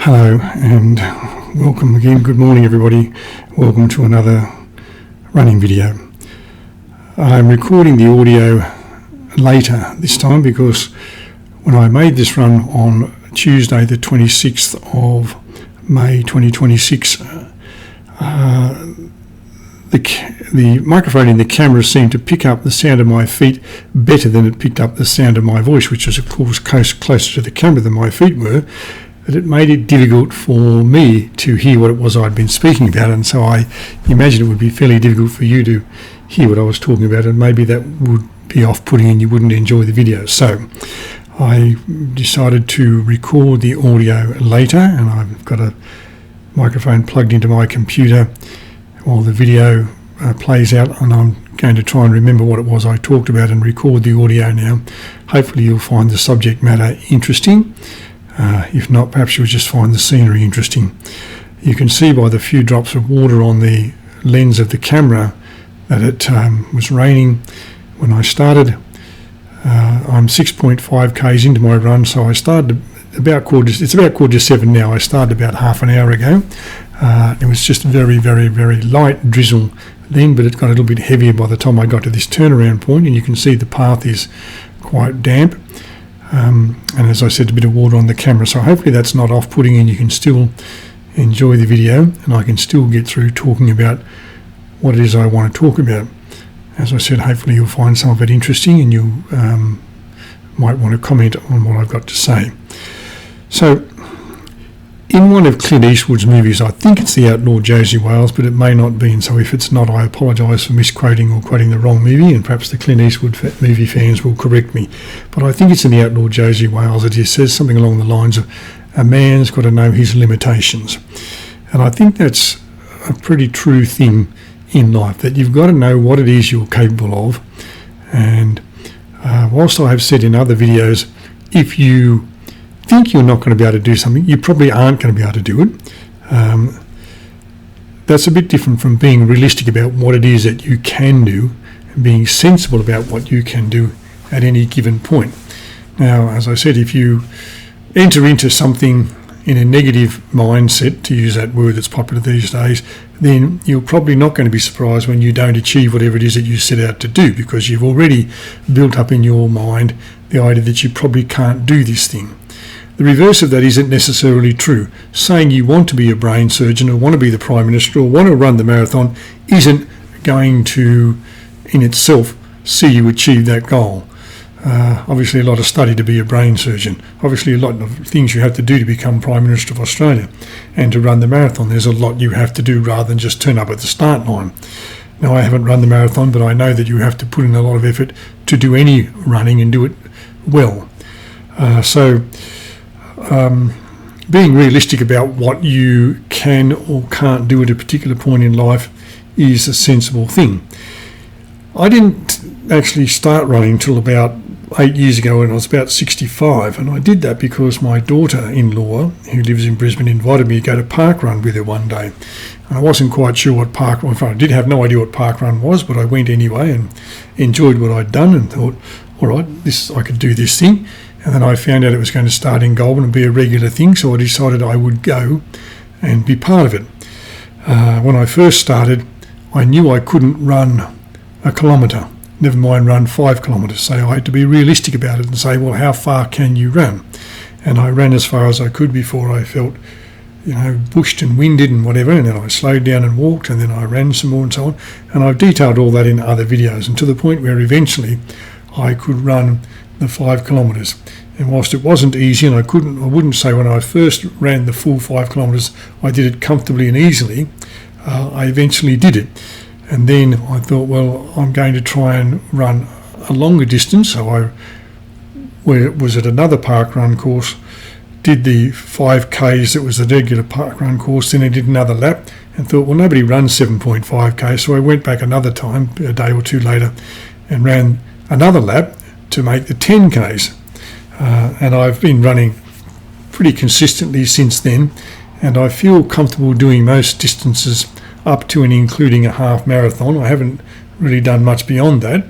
Hello and welcome again. Good morning everybody. Welcome to another running video. I'm recording the audio later this time because when I made this run on Tuesday the 26th of May 2026, the microphone in the camera seemed to pick up the sound of my feet better than it picked up the sound of my voice, which was of course closer to the camera than my feet were. That it made it difficult for me to hear what it was I'd been speaking about, and so I imagine it would be fairly difficult for you to hear what I was talking about, and maybe that would be off-putting and you wouldn't enjoy the video. So I decided to record the audio later, and I've got a microphone plugged into my computer while the video plays out, and I'm going to try and remember what it was I talked about and record the audio now. Hopefully you'll find the subject matter interesting. If not, perhaps you'll just find the scenery interesting. You can see by the few drops of water on the lens of the camera that it was raining when I started. I'm 6.5 k's into my run, so I started about it's about 6:45 now. I started about half an hour ago. It was just very, very, very light drizzle then, but it got a little bit heavier by the time I got to this turnaround point, and you can see the path is quite damp. And as I said, a bit of water on the camera, so hopefully that's not off-putting and you can still enjoy the video and I can still get through talking about what it is I want to talk about. As I said, hopefully you'll find some of it interesting and you might want to comment on what I've got to say. So, in one of Clint Eastwood's movies, I think it's The Outlaw Josie Wales, but it may not be, and so if it's not, I apologise for misquoting or quoting the wrong movie, and perhaps the Clint Eastwood movie fans will correct me. But I think it's in The Outlaw Josie Wales that he says something along the lines of, a man's got to know his limitations. And I think that's a pretty true thing in life, that you've got to know what it is you're capable of. And whilst I have said in other videos, if you think you're not going to be able to do something, you probably aren't going to be able to do it. That's a bit different from being realistic about what it is that you can do and being sensible about what you can do at any given point. Now, as I said, if you enter into something in a negative mindset, to use that word that's popular these days, then you're probably not going to be surprised when you don't achieve whatever it is that you set out to do, because you've already built up in your mind the idea that you probably can't do this thing. The reverse of that isn't necessarily true. Saying you want to be a brain surgeon or want to be the Prime Minister or want to run the marathon isn't going to, in itself, see you achieve that goal. Obviously a lot of study to be a brain surgeon. Obviously a lot of things you have to do to become Prime Minister of Australia. And to run the marathon, there's a lot you have to do rather than just turn up at the start line. Now, I haven't run the marathon, but I know that you have to put in a lot of effort to do any running and do it well. Being realistic about what you can or can't do at a particular point in life is a sensible thing. I didn't actually start running till about 8 years ago when I was about 65, and I did that because my daughter-in-law, who lives in Brisbane, invited me to go to parkrun with her one day. And I wasn't quite sure what parkrun, I did have no idea what parkrun was, but I went anyway and enjoyed what I'd done and thought, all right, I could do this thing. And then I found out it was going to start in Goulburn and be a regular thing, so I decided I would go and be part of it. When I first started, I knew I couldn't run a kilometre, never mind run 5 kilometres. So I had to be realistic about it and say, well, how far can you run? And I ran as far as I could before I felt, bushed and winded and whatever, and then I slowed down and walked, and then I ran some more and so on. And I've detailed all that in other videos, and to the point where eventually I could run the 5 kilometres. And whilst it wasn't easy, and I wouldn't say when I first ran the full 5 kilometres I did it comfortably and easily, I eventually did it. And then I thought, well, I'm going to try and run a longer distance. So I was at another parkrun course, did the 5Ks that was the regular parkrun course, then I did another lap and thought, well, nobody runs 7.5K. So I went back another time, a day or two later, and ran another lap to make the 10Ks. And I've been running pretty consistently since then, and I feel comfortable doing most distances up to and including a half marathon. I haven't really done much beyond that,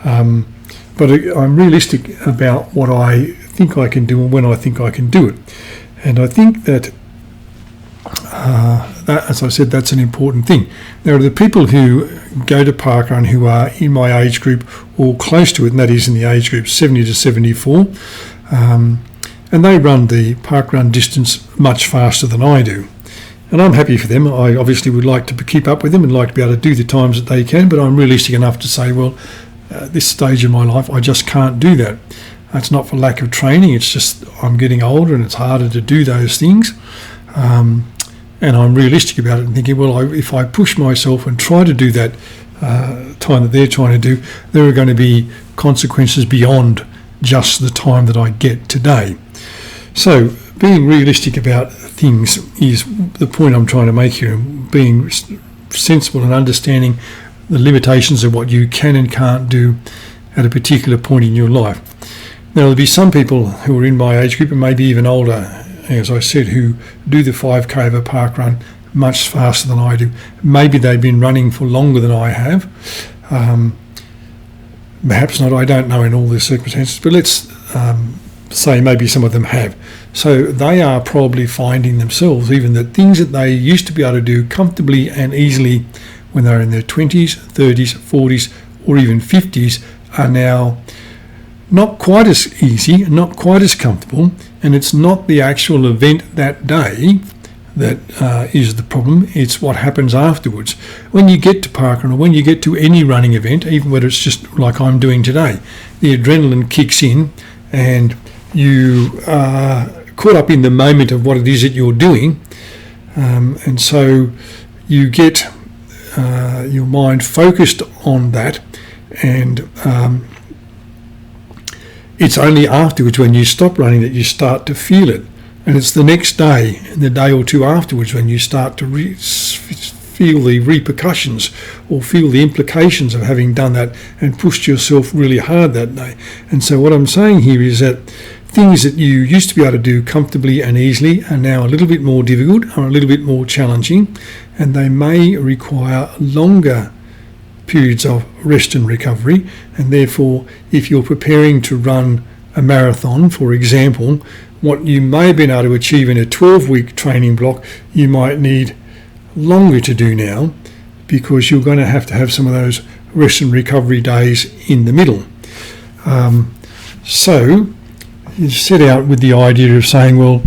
but I'm realistic about what I think I can do and when I think I can do it. And I think that as I said, that's an important thing. There are the people who go to parkrun who are in my age group or close to it, and that is in the age group 70 to 74, and they run the parkrun distance much faster than I do. And I'm happy for them. I obviously would like to keep up with them and like to be able to do the times that they can, but I'm realistic enough to say, well, at this stage in my life, I just can't do that. It's not for lack of training, it's just I'm getting older and it's harder to do those things. And I'm realistic about it and thinking, well, if I push myself and try to do that time that they're trying to do, there are going to be consequences beyond just the time that I get today. So being realistic about things is the point I'm trying to make here, being sensible and understanding the limitations of what you can and can't do at a particular point in your life. Now, there'll be some people who are in my age group and maybe even older, as I said, who do the 5K of a park run much faster than I do. Maybe they've been running for longer than I have. Perhaps not, I don't know in all the circumstances, but let's say maybe some of them have. So they are probably finding themselves even that things that they used to be able to do comfortably and easily when they're in their 20s, 30s, 40s, or even 50s are now not quite as easy, not quite as comfortable, and it's not the actual event that day that is the problem, it's what happens afterwards. When you get to parkrun or when you get to any running event, even whether it's just like I'm doing today, the adrenaline kicks in and you are caught up in the moment of what it is that you're doing, and so you get your mind focused on that, and it's only afterwards when you stop running that you start to feel it. And it's the next day, and the day or two afterwards, when you start to feel the repercussions or feel the implications of having done that and pushed yourself really hard that day. And so what I'm saying here is that things that you used to be able to do comfortably and easily are now a little bit more difficult, are a little bit more challenging, and they may require longer periods of rest and recovery. And therefore, if you're preparing to run a marathon, for example, what you may have been able to achieve in a 12-week training block, you might need longer to do now, because you're going to have some of those rest and recovery days in the middle. So you set out with the idea of saying, well,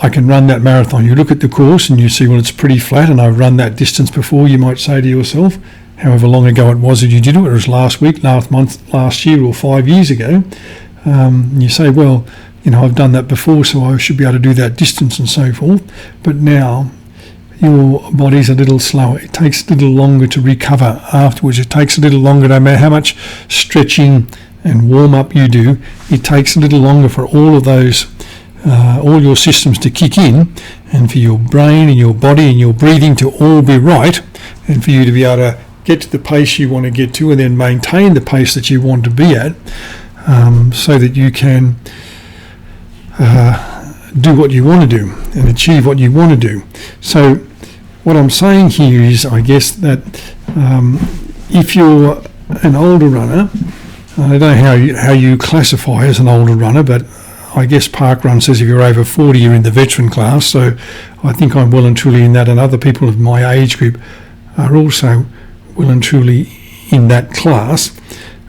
I can run that marathon. You look at the course and you see, well, it's pretty flat and I've run that distance before. You might say to yourself, however long ago it was that you did it, whether it was last week, last month, last year, or 5 years ago, you say, well, I've done that before, so I should be able to do that distance and so forth. But now your body's a little slower. It takes a little longer to recover afterwards. It takes a little longer, no matter how much stretching and warm up you do, it takes a little longer for all of those, all your systems to kick in, and for your brain and your body and your breathing to all be right, and for you to be able to get to the pace you want to get to and then maintain the pace that you want to be at, so that you can do what you want to do and achieve what you want to do. So what I'm saying here is, I guess, that if you're an older runner, I don't know how you classify as an older runner, but I guess parkrun says if you're over 40, you're in the veteran class. So I think I'm well and truly in that, and other people of my age group are also well and truly in that class.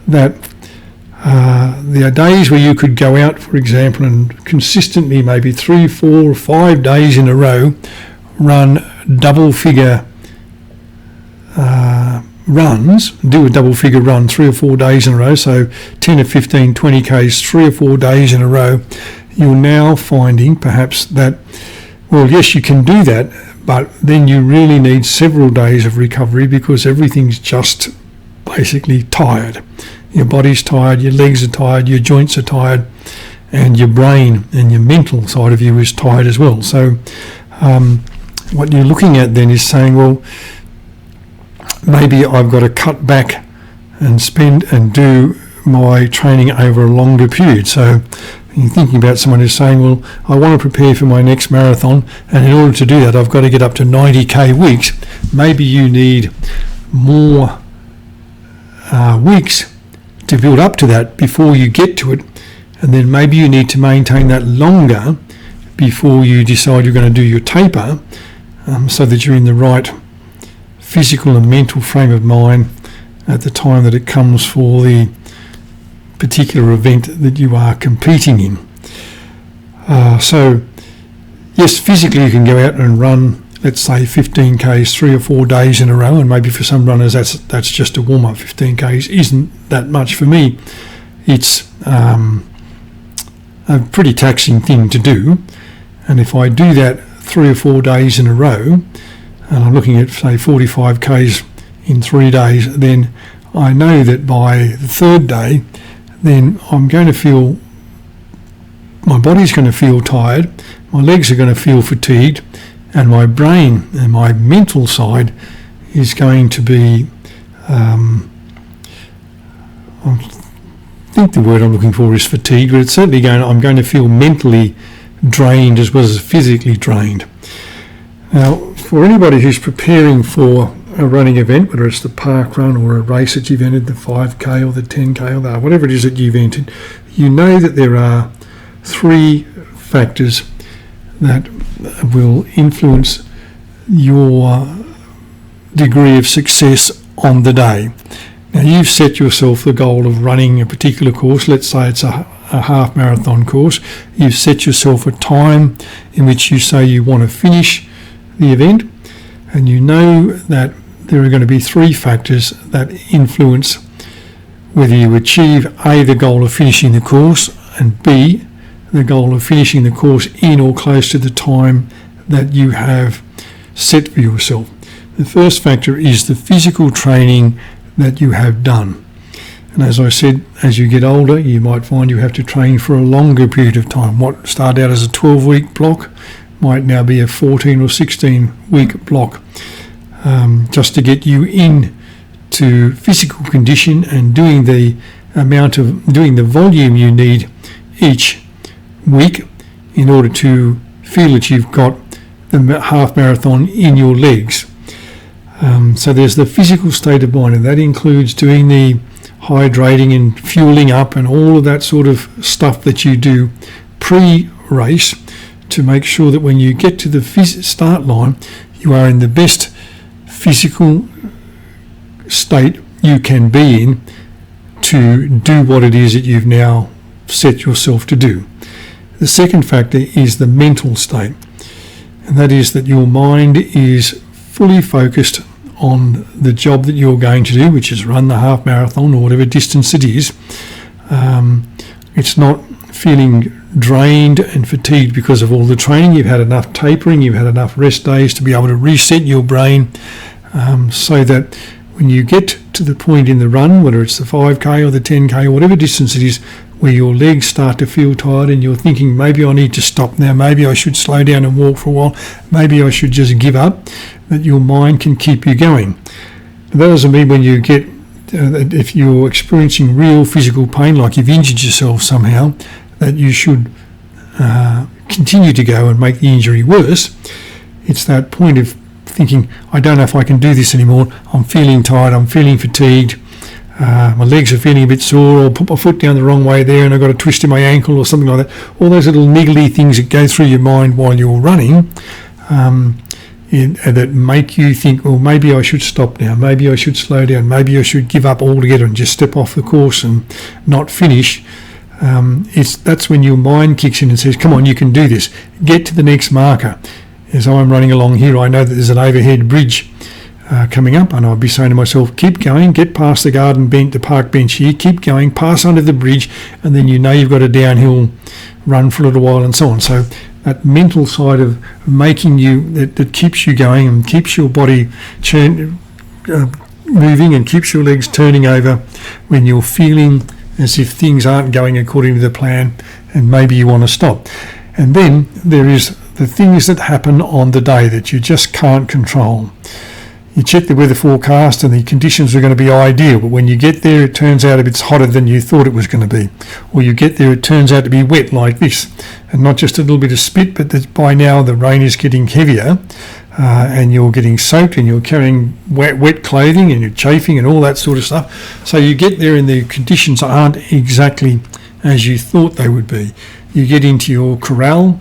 That there are days where you could go out, for example, and consistently, maybe 3, 4, 5 days in a row, run double-figure runs, do a double-figure run 3 or 4 days in a row, so 10 or 15, 20 Ks, 3 or 4 days in a row. You're now finding perhaps that, well, yes, you can do that, but then you really need several days of recovery, because everything's just basically tired. Your body's tired, your legs are tired, your joints are tired, and your brain and your mental side of you is tired as well. So what you're looking at then is saying, well, maybe I've got to cut back and spend and do my training over a longer period. So you're thinking about someone who's saying, well, I want to prepare for my next marathon, and in order to do that, I've got to get up to 90k weeks. Maybe you need more weeks to build up to that before you get to it, and then maybe you need to maintain that longer before you decide you're going to do your taper, so that you're in the right physical and mental frame of mind at the time that it comes for the particular event that you are competing in. So yes, physically you can go out and run, let's say 15 Ks 3 or 4 days in a row, and maybe for some runners that's just a warm-up. 15 Ks isn't that much. For me, it's a pretty taxing thing to do, and if I do that 3 or 4 days in a row, and I'm looking at say 45 Ks in 3 days, then I know that by the third day, then I'm going to feel, my body's going to feel tired, my legs are going to feel fatigued, and my brain and my mental side is going to be, I think the word I'm looking for is fatigue, but it's certainly I'm going to feel mentally drained as well as physically drained. Now, for anybody who's preparing for a running event, whether it's the park run or a race that you've entered, the 5K or the 10K or whatever it is that you've entered, you know that there are 3 factors that will influence your degree of success on the day. Now, you've set yourself the goal of running a particular course. Let's say it's a half marathon course. You've set yourself a time in which you say you want to finish the event, and you know that there are going to be 3 factors that influence whether you achieve A, the goal of finishing the course, and B, the goal of finishing the course in or close to the time that you have set for yourself. The first factor is the physical training that you have done. And as I said, as you get older, you might find you have to train for a longer period of time. What started out as a 12-week block might now be a 14 or 16-week block, just to get you in to physical condition and doing the volume you need each week in order to feel that you've got the half marathon in your legs. So there's the physical state of mind, and that includes doing the hydrating and fueling up and all of that sort of stuff that you do pre-race to make sure that when you get to the start line, you are in the best physical state you can be in to do what it is that you've now set yourself to do. The second factor is the mental state, and that is that your mind is fully focused on the job that you're going to do, which is run the half marathon or whatever distance it is. It's not feeling drained and fatigued because of all the training. You've had enough tapering, you've had enough rest days to be able to reset your brain, so that when you get to the point in the run, whether it's the 5K or the 10K or whatever distance it is, where your legs start to feel tired and you're thinking, maybe I need to stop now, maybe I should slow down and walk for a while, maybe I should just give up, that your mind can keep you going. That doesn't mean when you get, if you're experiencing real physical pain, like you've injured yourself somehow, that you should continue to go and make the injury worse. It's that point of thinking, I don't know if I can do this anymore, I'm feeling tired, I'm feeling fatigued, my legs are feeling a bit sore, or put my foot down the wrong way there and I've got a twist in my ankle or something like that. All those little niggly things that go through your mind while you're running, that make you think, well, maybe I should stop now, maybe I should slow down, maybe I should give up altogether and just step off the course and not finish. That's when your mind kicks in and says, come on, you can do this, get to the next marker. As I'm running along here, I know that there's an overhead bridge coming up, and I'll be saying to myself, keep going, get past the garden bench, the park bench here, keep going, pass under the bridge, and then you know you've got a downhill run for a little while and so on. So that mental side of making you, that keeps you going and keeps your body moving and keeps your legs turning over when you're feeling as if things aren't going according to the plan and maybe you want to stop. And then there is the things that happen on the day that you just can't control. You check the weather forecast and the conditions are going to be ideal, but when you get there it turns out it's hotter than you thought it was going to be. Or you get there, it turns out to be wet like this, and not just a little bit of spit, but that by now the rain is getting heavier, and you're getting soaked and you're carrying wet clothing and you're chafing and all that sort of stuff. So you get there and the conditions aren't exactly as you thought they would be. You get into your corral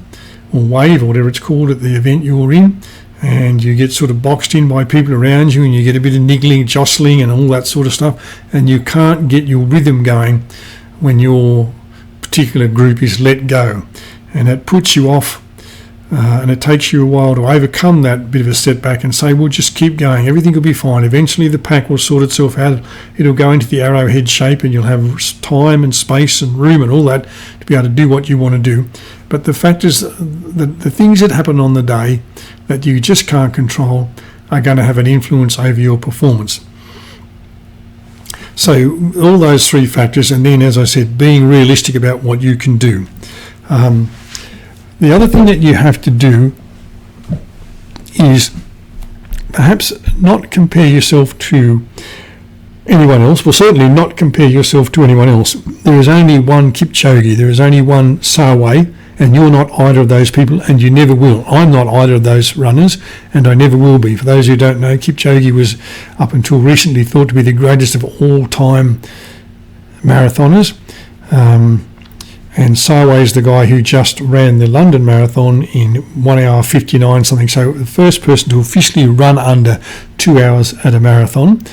or wave or whatever it's called at the event you're in, and you get sort of boxed in by people around you, and you get a bit of niggling, jostling and all that sort of stuff, and you can't get your rhythm going when your particular group is let go, and it puts you off. And it takes you a while to overcome that bit of a setback and say, well, just keep going. Everything will be fine. Eventually the pack will sort itself out. It'll go into the arrowhead shape, and you'll have time and space and room and all that to be able to do what you want to do. But the fact is, the things that happen on the day that you just can't control are going to have an influence over your performance. So all those three factors, and then, as I said, being realistic about what you can do. The other thing that you have to do is perhaps not compare yourself to anyone else. Well, certainly not compare yourself to anyone else. There is only one Kipchoge, there is only one Sawe, and you're not either of those people, and you never will. I'm not either of those runners, and I never will be. For those who don't know, Kipchoge was up until recently thought to be the greatest of all-time marathoners. And Sawe is the guy who just ran the London Marathon in 1 hour 59 something. So the first person to officially run under 2 hours at a marathon,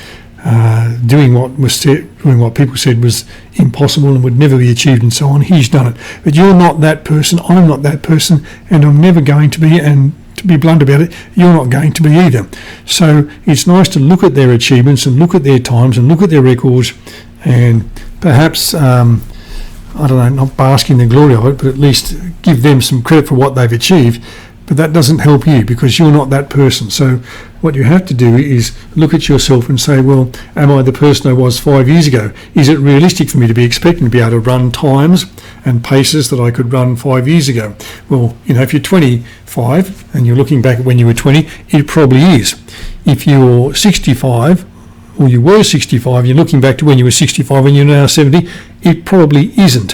doing what people said was impossible and would never be achieved, and so on. He's done it. But you're not that person. I'm not that person, and I'm never going to be. And to be blunt about it, you're not going to be either. So it's nice to look at their achievements and look at their times and look at their records, and perhaps. I don't know, not bask in the glory of it, but at least give them some credit for what they've achieved. But that doesn't help you because you're not that person. So what you have to do is look at yourself and say, well, am I the person I was 5 years ago? Is it realistic for me to be expecting to be able to run times and paces that I could run 5 years ago? Well, if you're 25 and you're looking back at when you were 20, it probably is. If you're 65, or you were 65, you're looking back to when you were 65 and you're now 70, it probably isn't,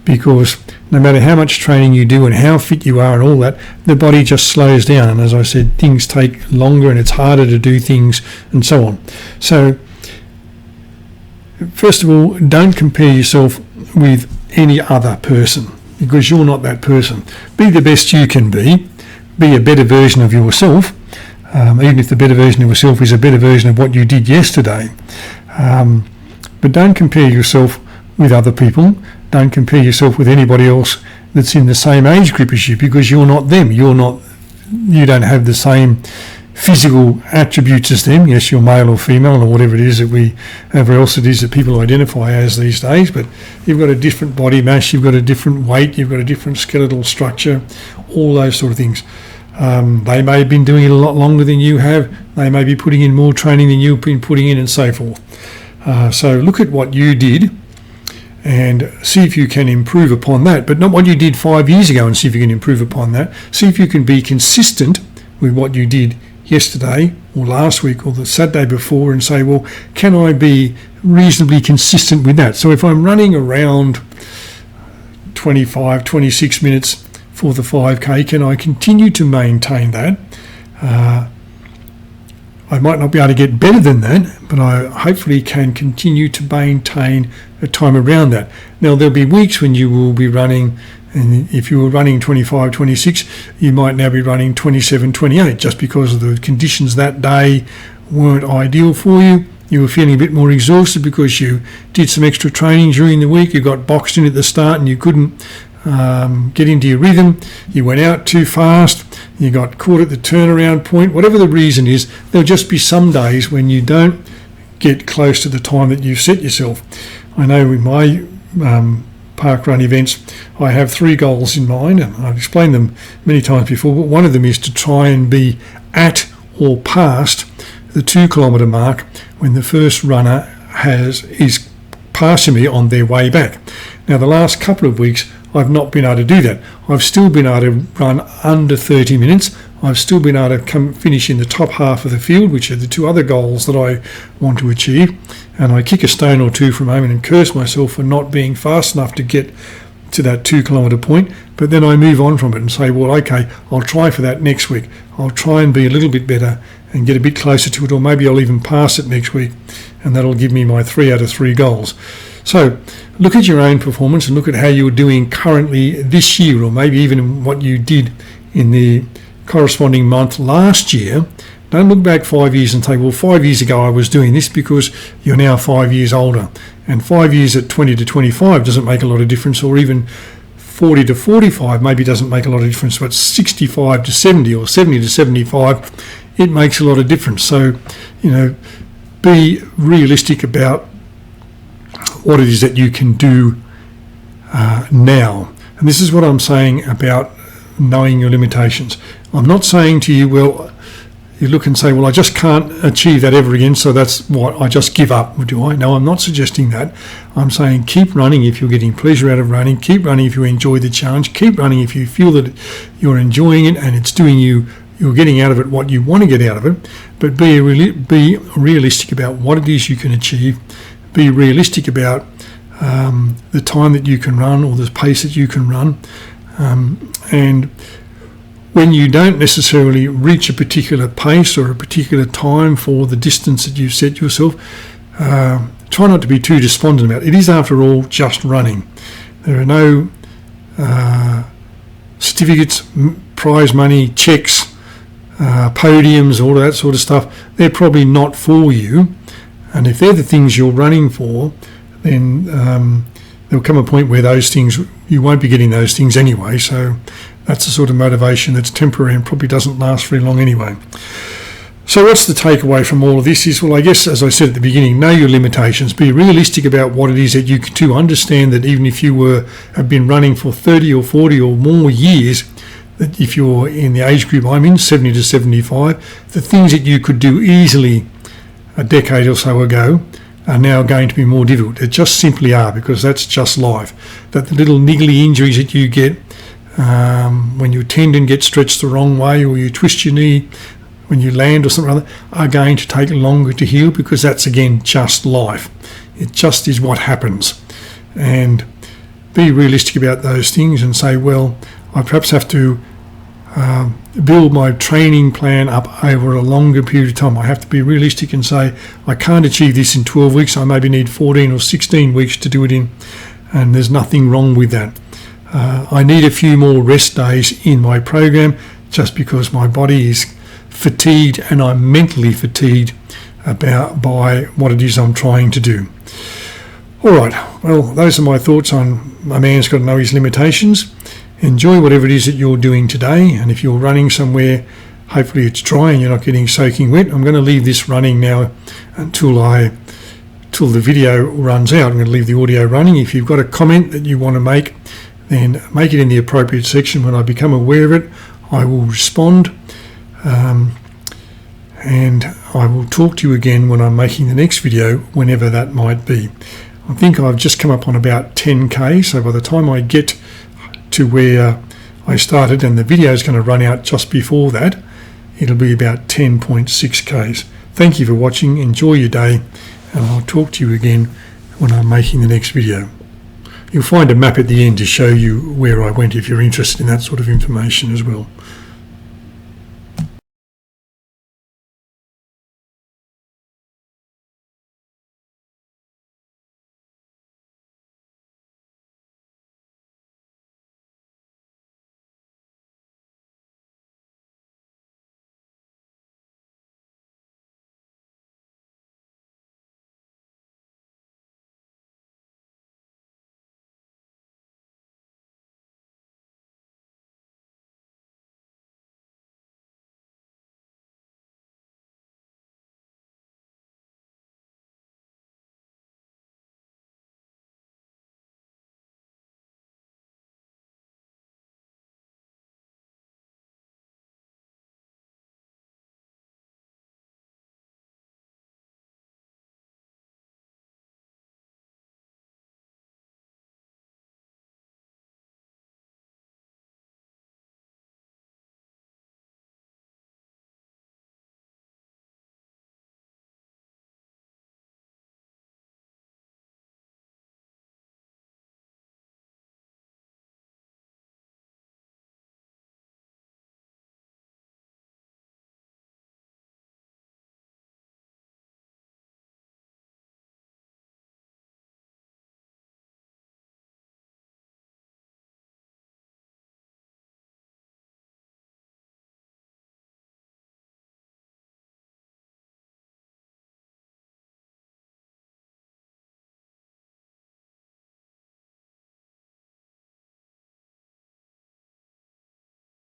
because no matter how much training you do and how fit you are and all that, the body just slows down. And as I said, things take longer and it's harder to do things and so on. So, first of all, don't compare yourself with any other person, because you're not that person. Be the best you can be a better version of yourself. Even if the better version of yourself is a better version of what you did yesterday. But don't compare yourself with other people. Don't compare yourself with anybody else that's in the same age group as you, because you're not them. You don't have the same physical attributes as them. Yes, you're male or female or whatever it is whatever else it is that people identify as these days, but you've got a different body mass, you've got a different weight, you've got a different skeletal structure, all those sort of things. They may have been doing it a lot longer than you have. They may be putting in more training than you've been putting in, and so forth. So look at what you did and see if you can improve upon that, but not what you did 5 years ago and see if you can improve upon that. See if you can be consistent with what you did yesterday or last week or the Saturday before, and say, well, can I be reasonably consistent with that? So if I'm running around 25, 26 minutes for the 5K, can I continue to maintain that? I might not be able to get better than that, but I hopefully can continue to maintain a time around that. Now, there'll be weeks when you will be running, and if you were running 25, 26, you might now be running 27, 28, just because of the conditions that day weren't ideal for you. You were feeling a bit more exhausted because you did some extra training during the week. You got boxed in at the start and you couldn't get into your rhythm. You went out too fast. You got caught at the turnaround point. Whatever the reason is, there'll just be some days when you don't get close to the time that you've set yourself. I know in my park run events, I have 3 goals in mind, and I've explained them many times before, but one of them is to try and be at or past the 2 kilometre mark when the first runner is passing me on their way back. Now, the last couple of weeks, I've not been able to do that. I've still been able to run under 30 minutes. I've still been able to finish in the top half of the field, which are the 2 other goals that I want to achieve. And I kick a stone or 2 from home and curse myself for not being fast enough to get to that 2 kilometre point. But then I move on from it and say, well, okay, I'll try for that next week. I'll try and be a little bit better and get a bit closer to it, or maybe I'll even pass it next week, and that'll give me my 3 out of 3 goals. So look at your own performance and look at how you're doing currently this year, or maybe even what you did in the corresponding month last year. Don't look back 5 years and say, well, 5 years ago I was doing this, because you're now 5 years older. And 5 years at 20 to 25 doesn't make a lot of difference, or even 40 to 45 maybe doesn't make a lot of difference, but 65 to 70 or 70 to 75, it makes a lot of difference. So, be realistic about what it is that you can do now. And this is what I'm saying about knowing your limitations. I'm not saying to you, well, you look and say, well, I just can't achieve that ever again, so that's what, I just give up. Do I? No, I'm not suggesting that. I'm saying keep running if you're getting pleasure out of running. Keep running if you enjoy the challenge. Keep running if you feel that you're enjoying it and it's doing you're getting out of it what you want to get out of it. But be realistic about what it is you can achieve. Be realistic about the time that you can run, or the pace that you can run. And when you don't necessarily reach a particular pace or a particular time for the distance that you've set yourself, try not to be too despondent about it. It is, after all, just running. There are no certificates, prize money, checks, podiums, all of that sort of stuff. They're probably not for you. And if they're the things you're running for, then there'll come a point where those things, you won't be getting those things anyway. So that's the sort of motivation that's temporary and probably doesn't last very long anyway. So what's the takeaway from all of this is, well, I guess, as I said at the beginning, know your limitations. Be realistic about what it is that you can do. Understand that even if you have been running for 30 or 40 or more years, that if you're in the age group I'm in, 70 to 75, the things that you could do easily a decade or so ago are now going to be more difficult. They just simply are, because that's just life. That the little niggly injuries that you get when your tendon gets stretched the wrong way, or you twist your knee when you land or something like that, are going to take longer to heal, because that's, again, just life. It just is what happens. And be realistic about those things and say, well, I perhaps have to build my training plan up over a longer period of time. I have to be realistic and say, I can't achieve this in 12 weeks. I maybe need 14 or 16 weeks to do it in, and there's nothing wrong with that. I need a few more rest days in my program, just because my body is fatigued and I'm mentally fatigued by what it is I'm trying to do. All right, well, those are my thoughts on a man's got to know his limitations. Enjoy whatever it is that you're doing today, and if you're running somewhere, hopefully it's dry and you're not getting soaking wet. I'm going to leave this running now until the video runs out. I'm going to leave the audio running. If you've got a comment that you want to make, then make it in the appropriate section. When I become aware of it, I will respond, and I will talk to you again when I'm making the next video, whenever that might be. I think I've just come up on about 10k, so by the time I get to where I started, and the video is going to run out just before that, it'll be about 10.6k's. Thank you for watching. Enjoy your day, and I'll talk to you again when I'm making the next video. You'll find a map at the end to show you where I went if you're interested in that sort of information as well.